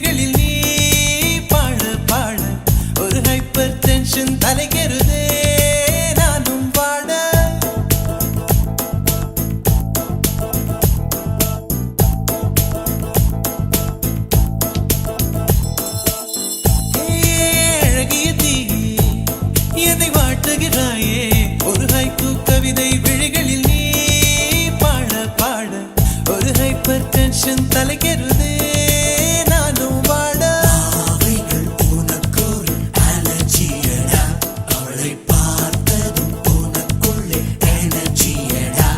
விழிகளில் நீ பாட பாட ஒரு ஹைப்பர் டென்ஷன் தலைகெறுதே நானும் பாட அழகிய தீ என்னை வாட்டுகிறாயே ஒரு ஹைக்கூ கவிதை விழிகளில் நீ பாட பாட ஒரு ஹைப்பர் டென்ஷன் தலைகெறுதே நானும் வாட அவைகள் உனக்கொரு அலர்ஜியடா அவளை பார்த்ததும் உனக்குள்ளே எனர்ஜியடா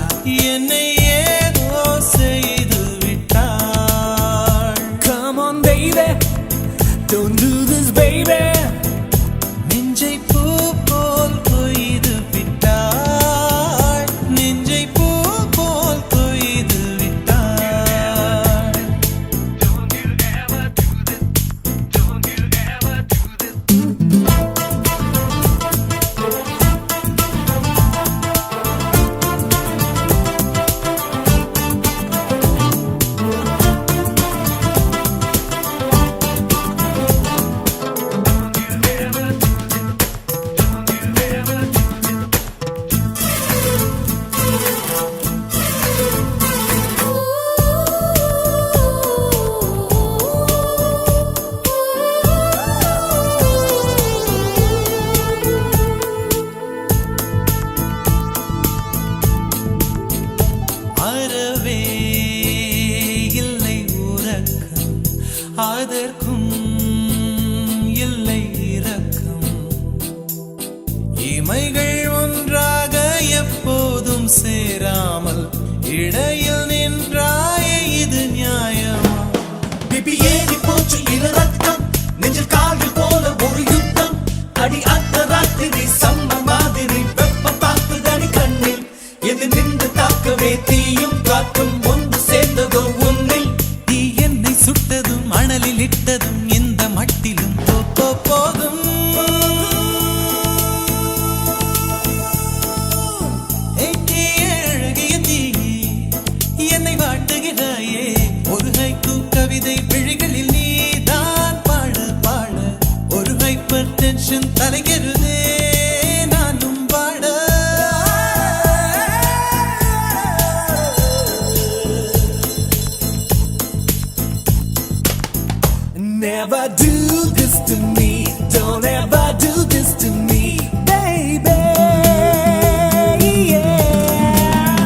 என்னை ஏதோ செய்து விட்டாள். Come on baby don't do this baby நெஞ்சை பூ போல் கொய்து விட்டாள். நெஞ்சை பூ போல் கொய்து விட்டாள். அறவே இல்லை உறக்கம் அதற்கும் இல்லை இரக்கம் இமைகள் ஒன்றாக எப்போதும் சேராமல் இடையில் நின்றாயே இது நியாயமா பிபி ஏறி போச்சு இள ரத்தம் நெஞ்சில் கால்கள் போல ஒரு யுத்தம் அடி அந்த ராத்திரி சம்ம மாதிரி வெப்பம் தாக்குதடி கண்ணில் எது நின்று தாக்கவே தீயும் காற்றும் ஒன்று சேர்ந்ததோ உன்னில் தீ என்னை சுட்டதும் அனலில் இட்டதும் இந்த மட்டிலும் போதும் அழகிய தீ என்னை வாட்டுகிறாயே ஒரு ஹைக்கூ கவிதை விழிகளில் நீ தான் பாட பாட ஒரு ஹைப்பர் டென்ஷன் தலைகெறுதே நானும் பாட Never do this to me don't ever do this to me baby yeah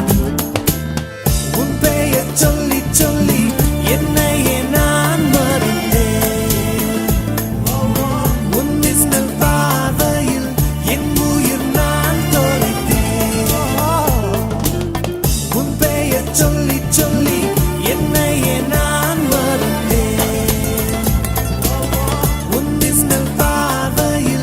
உன் பெயர் சொல்லி சொல்லி என்னையே நான் மறந்தேன் உன் மின்னல் பார்வையில் என் உயிர் நான் தொலைத்தேன் உன் பெயர் சொல்லி சொல்லி என்னையே நான் மறந்தேன் உன் மின்னல் பார்வையில்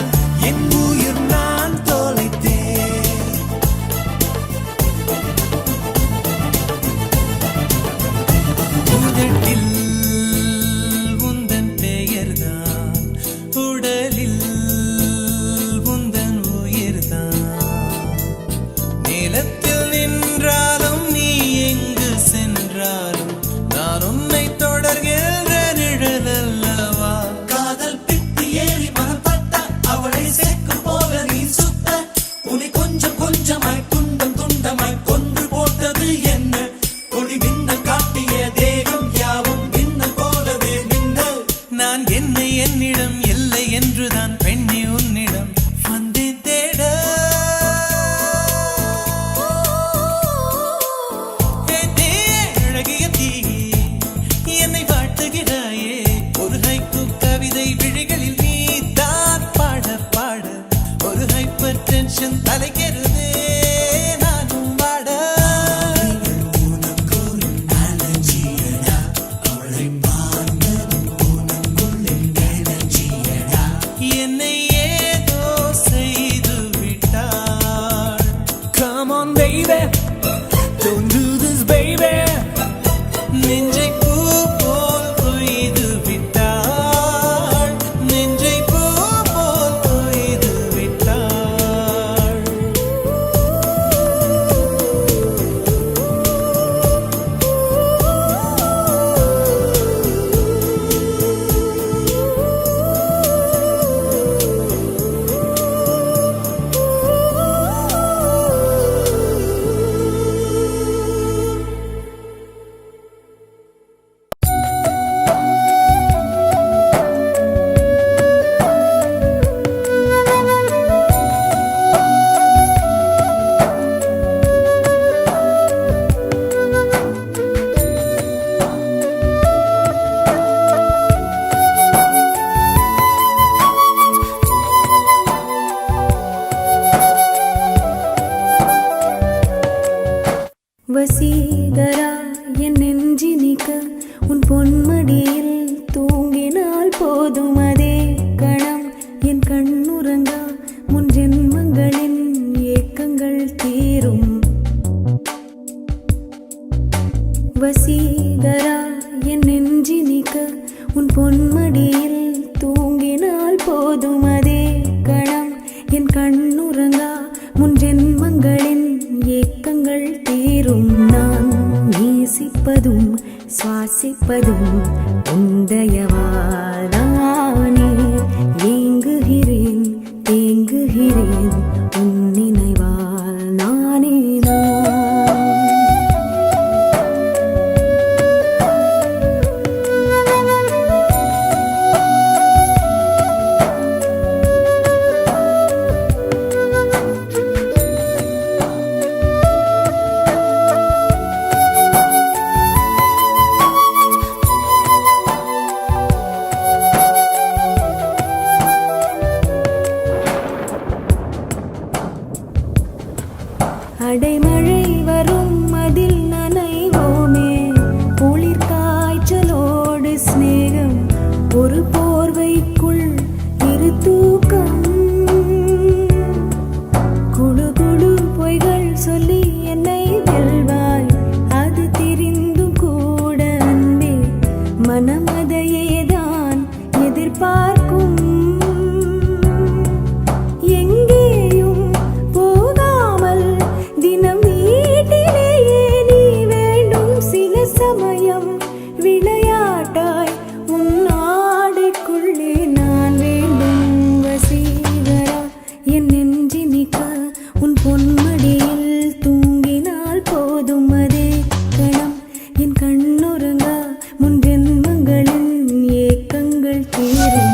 போதும் அதே கணம் என் கண்ணுறங்கா முன் ஜென்மங்களின் ஏக்கங்கள் தீரும். வசீகரா என் நெஞ்சினிக்க உன் பொன்மடியில் தூங்கினால் போதும் அதே கணம் என் கண்ணுறங்கா முன் ஜென்மங்களின் ஏக்கங்கள் தீரும். நான் நேசிப்பதும் சுவாசிப்பதும் உந்தயவாதானே. ஏங்குகிறேன் தேங்குகிறேன் உன் நினைவால் நானே நான். அடைமழை வரும் அதில் நனைவோமே. குளிர் காய்ச்சலோடு சிநேகம் ஒரு போர்வைக்குள் இரு தூக்கம். குழு குழு பொய்கள் சொல்லி என்னை வெல்வாய். அது தெரிந்தும் கூட அன்பே மனம் அதையேதான் எதிர்பார்க்கும். விளையாட்டாய் உன் ஆடைக்குள்ளே நான் வேண்டும். வசீகரா என் நெஞ்சினிக்க உன் பொன்மடியில் தூங்கினால் போதும் அதே கணம் என் கண்ணுறங்கா முன் ஜென்மங்களின் ஏக்கங்கள் தீரும்.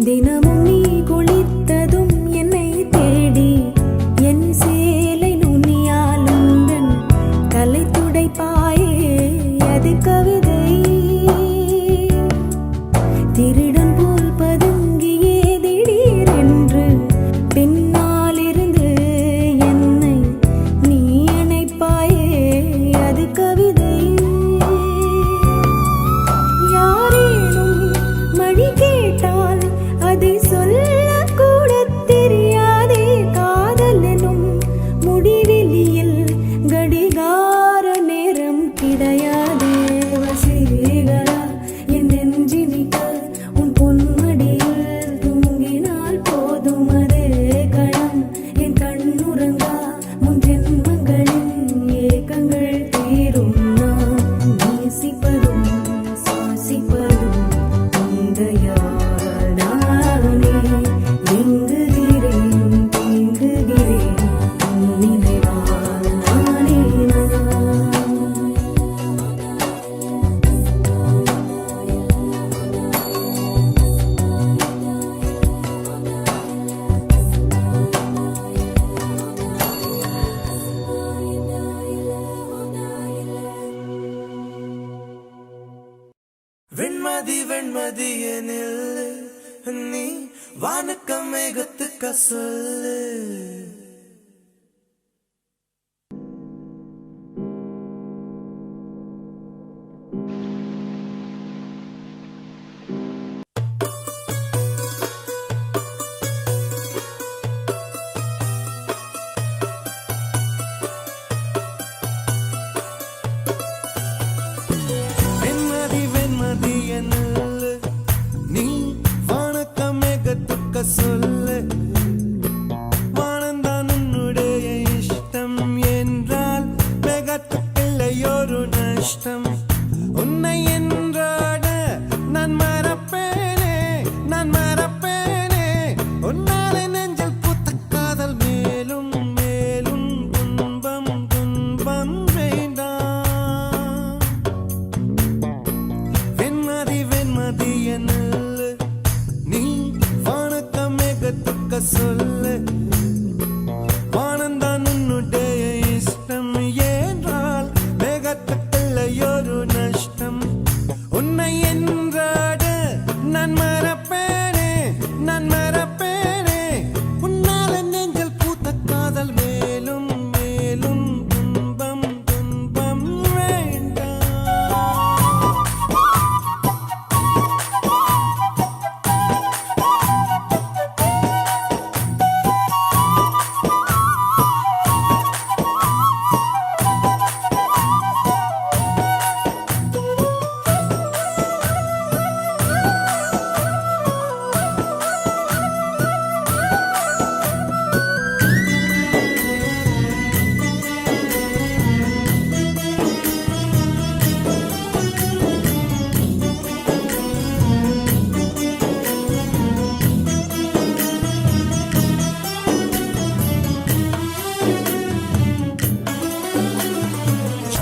தினமும் நீ குளித்ததும் என்னை தேடி என் சேலை நுனியால் உந்தன் தலை துடைப்பாயே. அது கவிதை திருடன் போல் பதுங்கியே திடீரென்று பின்னாலிருந்து என்னை நீ அணைப்பாயே. அது கவிதை யாரேனும் மழி கேட்டால் அதை சொல்லக்கூட தெரியாதே. காதல் எனும் முடிவெளியில் கடிகார நேரம் கிடையாதே. வசீகரா என் நெஞ்சினிக்க உன் பொன்மடியில் தூங்கினால் போதும் அதே கணம் என் கண்ணுறங்கா முன் ஜென்மங்களின் ஏக்கங்கள் தீரும். நான் நேசிப்பதும் சுவாசிப்பதும் உந்தயா வெண்மதி வெண்மதி எனில் நீ வானுக்கம் மேகத்துக்க சொல்லு. வானந்தான் உன்னுடைய இஷ்டம் என்றால் மேகத்துக்குள்ளையொரு நஷ்டம். உன்னை என்றாட நான் மறப்பேனே, நான் மறப்பேனே. உன்னால நெஞ்சல் பூத்த காதல் மேலும் மேலும் துன்பம் துன்பம் வேண்டாம்.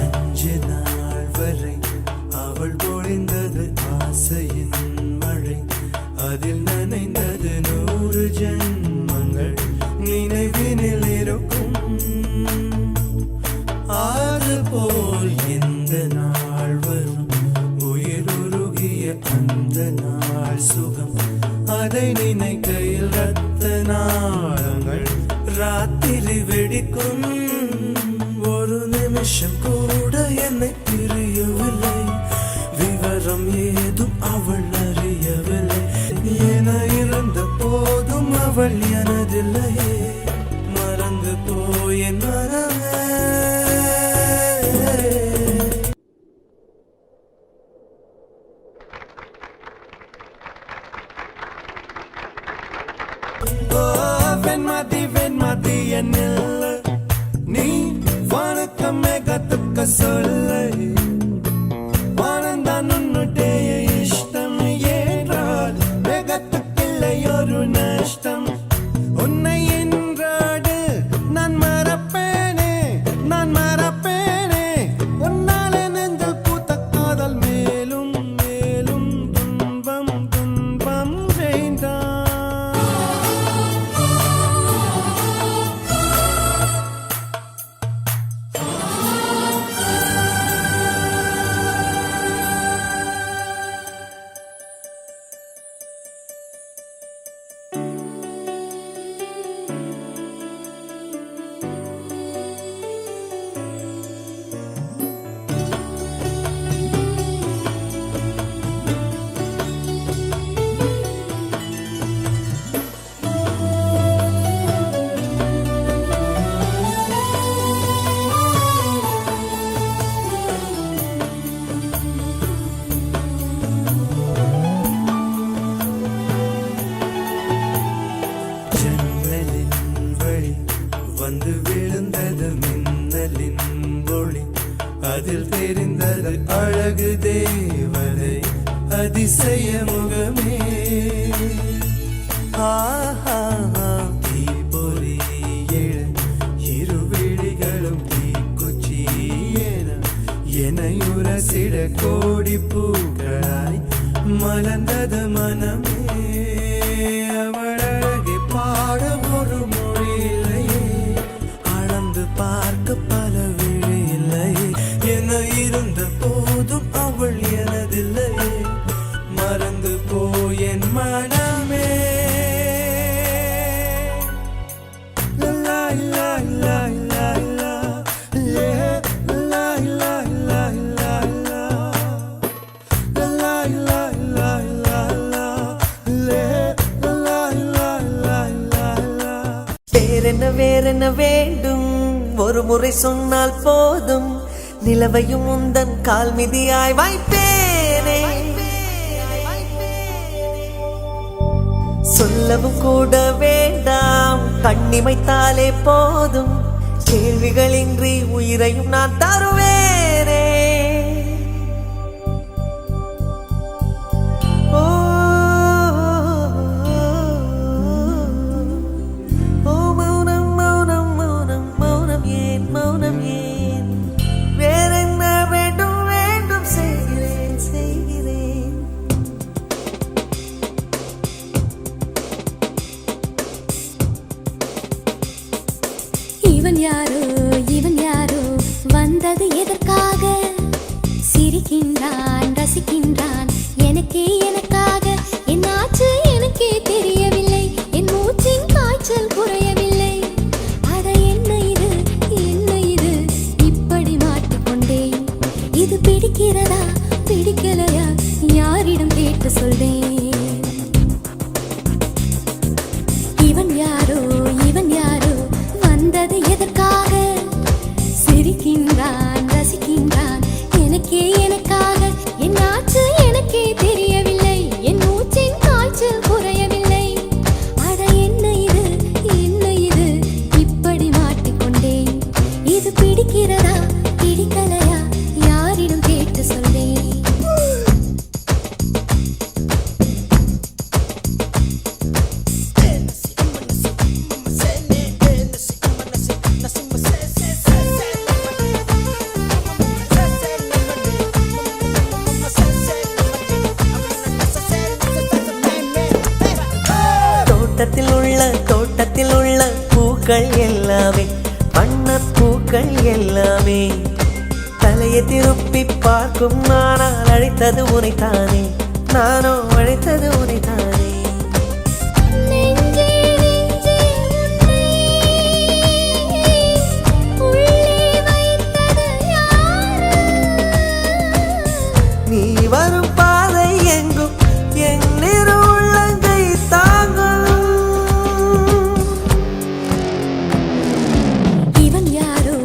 அஞ்சு நாள் வரை அவள் பொழிந்தது ஆசையின் மழை. அதில் நனைந்தது 100 ஜென்மங்கள் நினைவினில் இருக்கும். அதுபோல் எந்த நாள் வரும் உயிருருகிய அந்த நாள் சுகம். அதை நினைக்கையில் ரத்த நாளங்கள் ராத்திரி வெடிக்கும். ஒரு நிமிஷம் கூட என்னை பிரியவில்லை, விவரம் ஏதும் அவள் அறியவில்லை. என இருந்த போதும் அவள் எனதில்லையே, மறந்து போய் என் மனமே. ஓ வெண்மதி வெண்மதி என்னில் நீ வணக்கமே கத்துக்க சொல்லை. வானந்தான் உன்னுடைய இஷ்டம் என்றால் மேகத்துக்கில்லையொரு நஷ்டம். உன்னை என்றாடு நான் மறப்பேனே, நான் மறப்பேனே. உன்னால நெஞ்சல் பூத்த காதல் மேலும் மேலும் துன்பம் துன்பம் வேண்டாம். ஜன்னலின் வழி வந்து விழுந்தது மின்னலின் ஒளி. அதில் தெரிந்தது அழகு தேவதை அதிசய முகமே. ஆஹா தீப்பொறி எழு இரு விழிகளும் தீக்குச்சி எனையுரசிட கோடி பூக்களாய் மலர்ந்தது மனமே. அவள் அழகை பாட ஒரு மொழி இல்லையே, அளந்து பார்க்க பல விழி இல்லையே. என இருந்த போதும் அவள் எனதில்லையே, மறந்து போய் என் மனமே. லா லா லா லா லா லே லா லா லா லா லா லா லா லா லா லா லே லா லா லா லா லா. வேறென்ன வேண்டும், ஒரு முறை சொன்னால் போதும். நிலவையும் உந்தன் கால் மிதியாய் வைப்பேனே. சொல்லவும் கூட வேண்டாம், கண்ணிமைத்தாலே போதும். கேள்விகளின்றி உயிரையும் நான் தருவேனே. ஓ மௌனம் மௌனம் மௌனம் மௌனம் ஏன், மௌனம் ஏன்? வேறென்ன வேண்டும் வேண்டும் செய்கிறேன் செய்கிறேன். இவன் யாரோ இவன் யாரோ வந்தது எதற்காக சிரிக்கின்றான் ரசிக்கின்றான் எனக்கே எனக்காக என்னாச்சு எனக்கே தெரியவில்லை என் மூச்சின் காய்ச்சல் குறையவில்லை அட என்ன இது இப்படி மாட்டிக்கொண்டேன் இது பிடிக்கிறதா பிடிக்கலையா யாரிடம் கேட்டு சொல்வேன் இவன் யாரோ வந்தது எதற்காக சிரிக்கின்றான் ரசிக்கின்றான் எனக்கே எனக்காக என்னாச்சு எனக்கே தெரியவில்லை என் மூச்சின் காய்ச்சல் குறையவில்லை அட என்ன இது இப்படி மாட்டிக்கொண்டேன் இது பிடிக்கிறதா பிடிக்கலையா யாரிடம் கேட்டு சொல்வேன் தோட்டத்தில் உள்ள பூக்கள் எல்லாமே வண்ணப் பூக்கள் எல்லாமே தலையை திருப்பி பார்க்கும் ஆனால் அழைத்தது உனைத்தானே நானோ அழைத்தது உனைத்தானே நீ வரும் பாதை எங்கும் என் நிறு உள்ளங்கை தாங்கும் இவன் யாரோ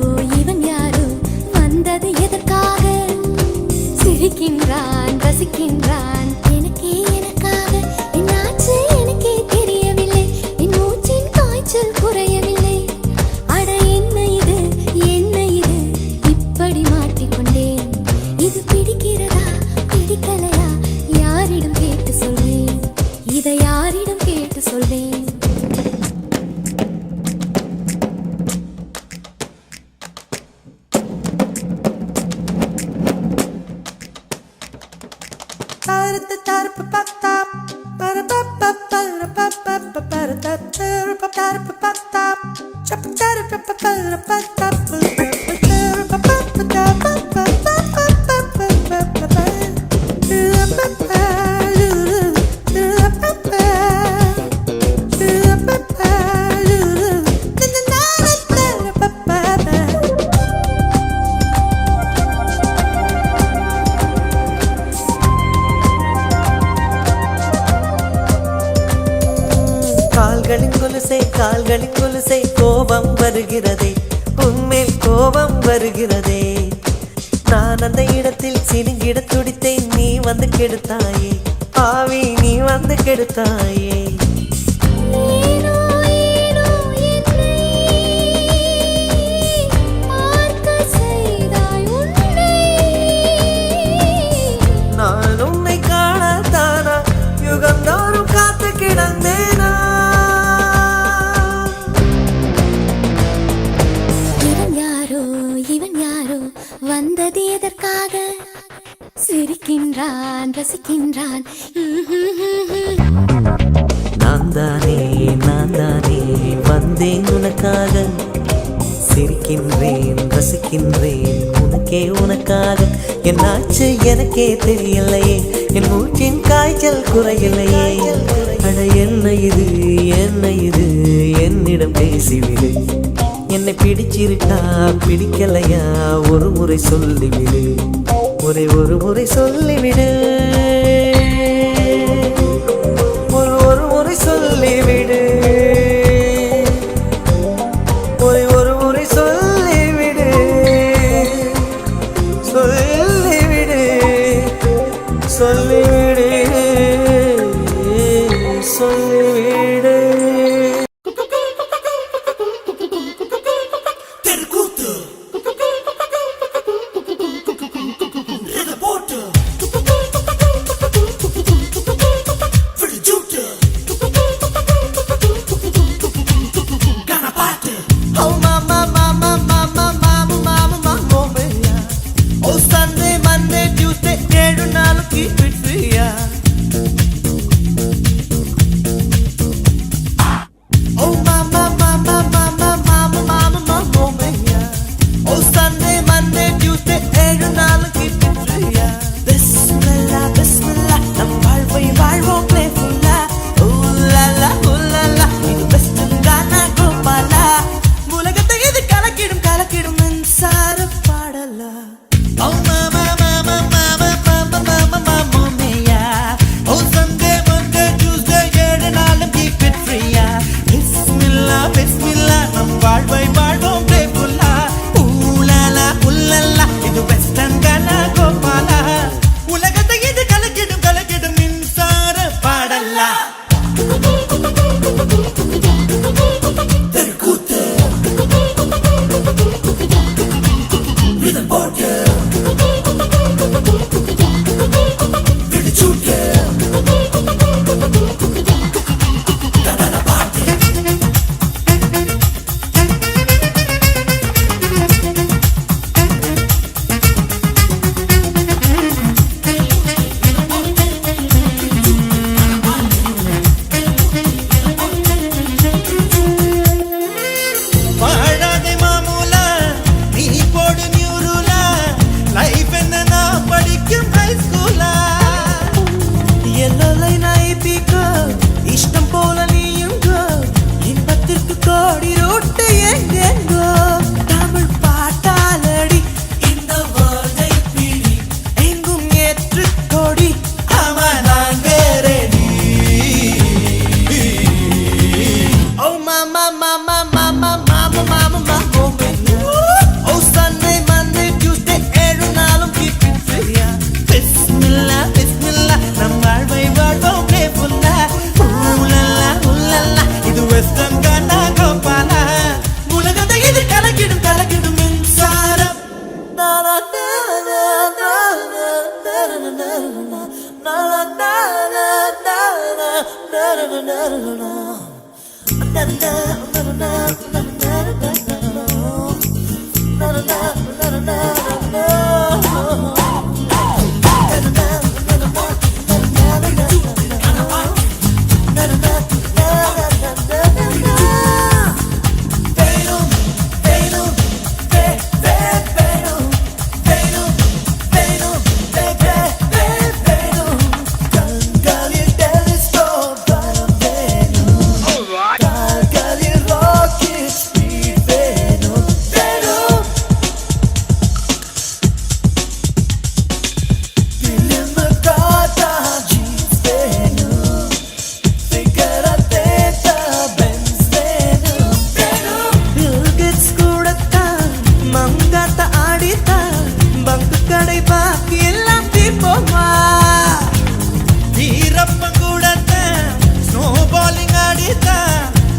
வந்தது எதற்காக சிரிக்கின்றான் ரசிக்கின்றான் எனக்கே எனக்காக என்னாச்சு எனக்கே தெரியவில்லை என் மூச்சின் காய்ச்சல் குறையவில்லை அட என்ன இது இப்படி மாட்டிக்கொண்டேன் இது பிடிக்கிறதா பிடிக்கலையா யாரிடம் கேட்டு சொல்வேன் இதை யாரிடம் கேட்டு சொல்வேன் கால்களின் கொலுசை கோபம் வருகிறதே உன்மேல் கோபம் வருகிறதே நான் அந்த இடத்தில் சினுங்கிட துடித்தேன் நீ வந்து கெடுத்தாயே ஆவி நீ வந்து கெடுத்தாயே நான் உன்னை காணத்தானா யுகந்தோறும் காத்து கிடந்தேனா வந்தது எதற்காக சிரிக்கின்றான் ரசிக்கின்றான் நான் தானே வந்தேன் உனக்காக சிரிக்கின்றேன் ரசிக்கின்றேன் உனக்கே உனக்காக என்னாச்சு எனக்கே தெரியலையே என் மூச்சின் காய்ச்சல் குறையலையே அட என்ன இது என்னிடம் பேசிவிடு என்னை பிடிச்சிருக்கா பிடிக்கலையா ஒரு முறை சொல்லிவிடு ஒரு முறை சொல்லிவிடு ஒரு முறை சொல்லிவிடு ஒரு முறை சொல்லிவிடு சொல்லிவிடு சொல்லிவிடு சொல்லிவிடு பிஸ்மில்லா நம் வாழ்வை வாழ்வோம் பிளேஃபுல்லா ஊலாலா உல்லல்லா இது வெஸ்டர்ன் கலா கோபாலா உலகத்தை இது கலக்கிடும் கலக்கிடும் மின்சார பாடல்லா தெருக்கூத்து ரிதம் போட்டு விடுச்சூட்டு வாழாதே மாமூலா நீ போடு நியூருலா லைஃப் என்ன நான் படிக்கும் ஹை ஸ்கூலா எல்லோலை நாய்பிக்கோ இஷ்டம் போல நீயுங்கோ இன்பத்திற்கு கோடி ரோட்டு எங்கெங்கோ தமிழ் பாட்டாலடி இந்த வேர்ல்டை பிடி எங்கும் ஏற்று கொடி ஆமா நாங்க ரெடி ஓ மாமா மாமா மாமா மாமா மாமா மாமா ஓ சண்டே மண்டே டியூஸ்டே 7 நாளும் keep it free பிஸ்மில்லா பிஸ்மில்லா நம் வாழ்வை வாழ்வோம் பிளேஃபுல்லா ஊலல்லா உல்லல்லா இது வெஸ்டர்ன் கலா கோபாலா உலகத்தை இது கலக்கிடும் கலக்கிடும் மின்சாரம் வேணும் வேணும் வே வே வேணும் வேணும் வேணும் வே வே வே வேணும் கண்களில் டெலிஸ்கோப் வரம் வேணும் கால்களில் ராக்கெட் ஸ்பீட் வேணும் வேணும் பிலிம் காட்டா ஜீன்ஸ் வேணும் ஃபிகர் அத்தேட்டா பென்ஸ் வேணும் வேணும் பில்கெட்ஸ் கூடத்தான் மங்காத்த ஆடித்தான் பங்கு கடை பாக்கி எல்லாம் தீப்போமா வீரப்பன் கூடத்தான் ஸ்னோ பாலிங் ஆடித்தான்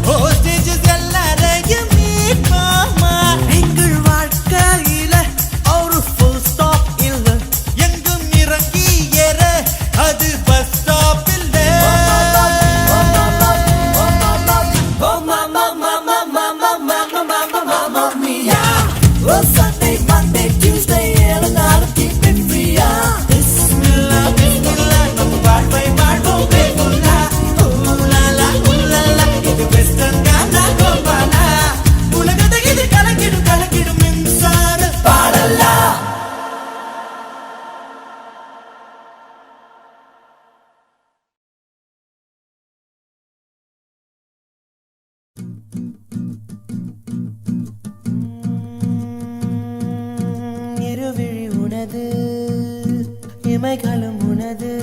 ஹோஸ்டேஜஸ் எல்லாரையும் மீட் மாமா எங்கள் வாழ்க்கையில ஒரு ஃபுல் ஸ்டாப் இல்ல எங்கும் இறங்கி ஏற அது பஸ் ஸ்டாப் இல்ல Oh mama mama mama mama mama mama mia Oh Sunday Monday Tuesday எல்லா நாளும் keep it free பிஸ்மில்லா பிஸ்மில்லா நம் வாழ்வை வாழ்வோம் பிளேஃபுல்லா ஊலாலா உல்லல்லா இது வெஸ்டர்ன் கலா கோபாலா உலகத்தை இது கலக்கிடும் கலக்கிடும் மின்சார பாடலா இருவிழி உனது இமைகளும் உனது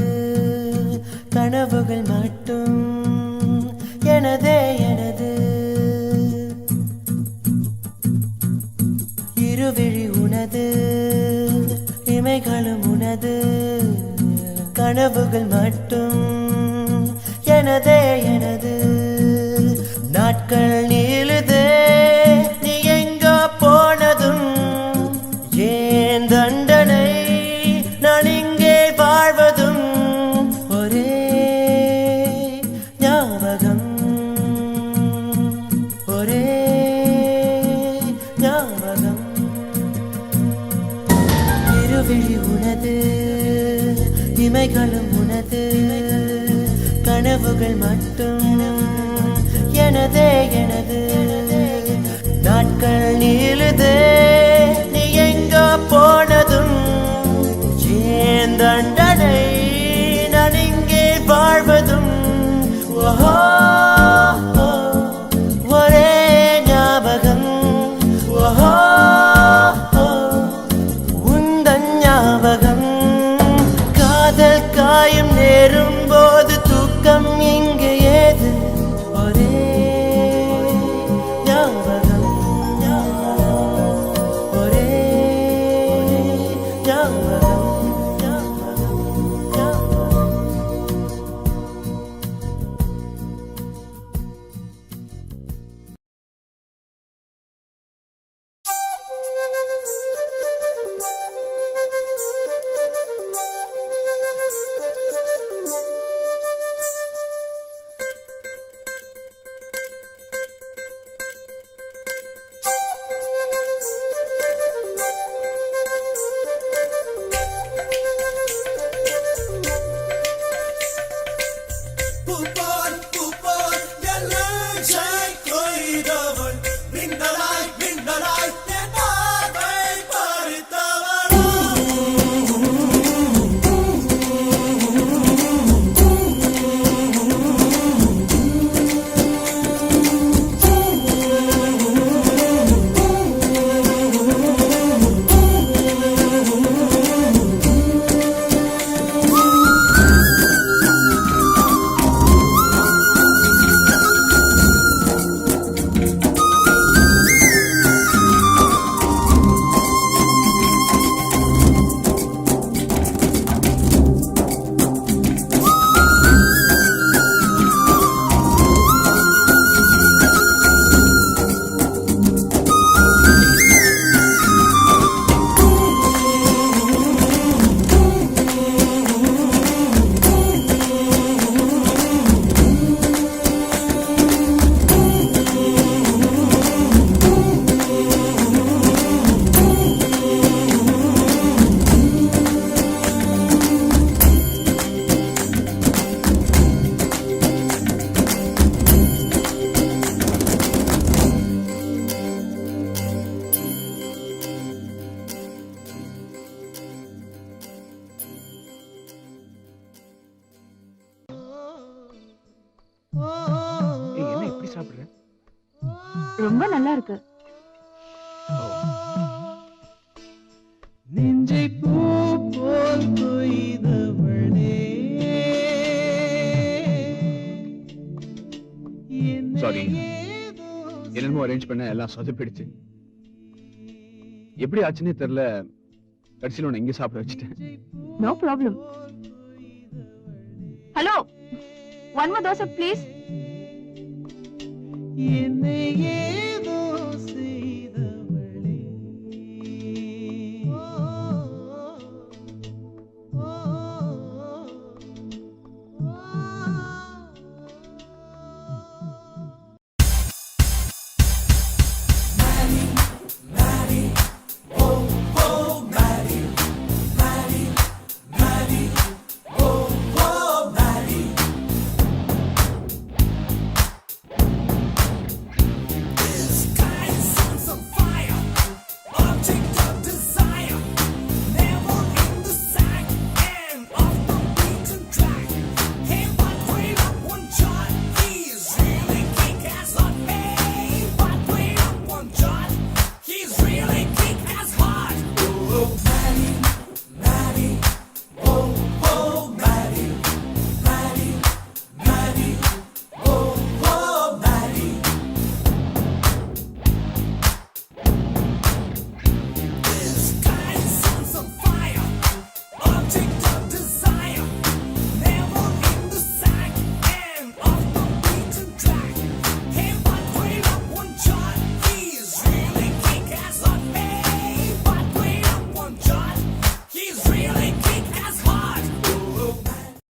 கனவுகள் மட்டும் எனதே எனது இருவிழி உனது இமைகளும் உனது கனவுகள் மட்டும் எனதே எனது நாட்கள் நீளுதே நீ எங்க போனதும் ஏன் தண்டனை நான் இங்கே வாழ்வதும் ஒரே ஞாபகம் ஒரே ஞாபகம் இருவிழி உனது இமைகளும் உனது கனவுகள் மட்டும் எனதே எனது நாட்கள் நீளுதே நீ எங்க போனதும் ஏன் தண்டனை நான் இங்கே வாழ்வதும் ஓஹோ ஒரே ஞாபகம் ஓஹோ உந்தன் ஞாபகம் காதல் காயம் நேரும் போது தூக்கம் இங்கு ஏது ஒரே ரொம்ப நல்லா இருக்கு. நெஞ்சை பூ போல் கொய்தவளே சாரி, என்னமோ அரேஞ்ச் பண்ண எல்லாம் சொதப்பிடுச்சு. எப்படி ஆச்சுன்னே தெரியல. கடைசியில் உன்னை இங்க சாப்பிட வச்சுட்டேன். No problem. Hello, one more dosa please. என்னையே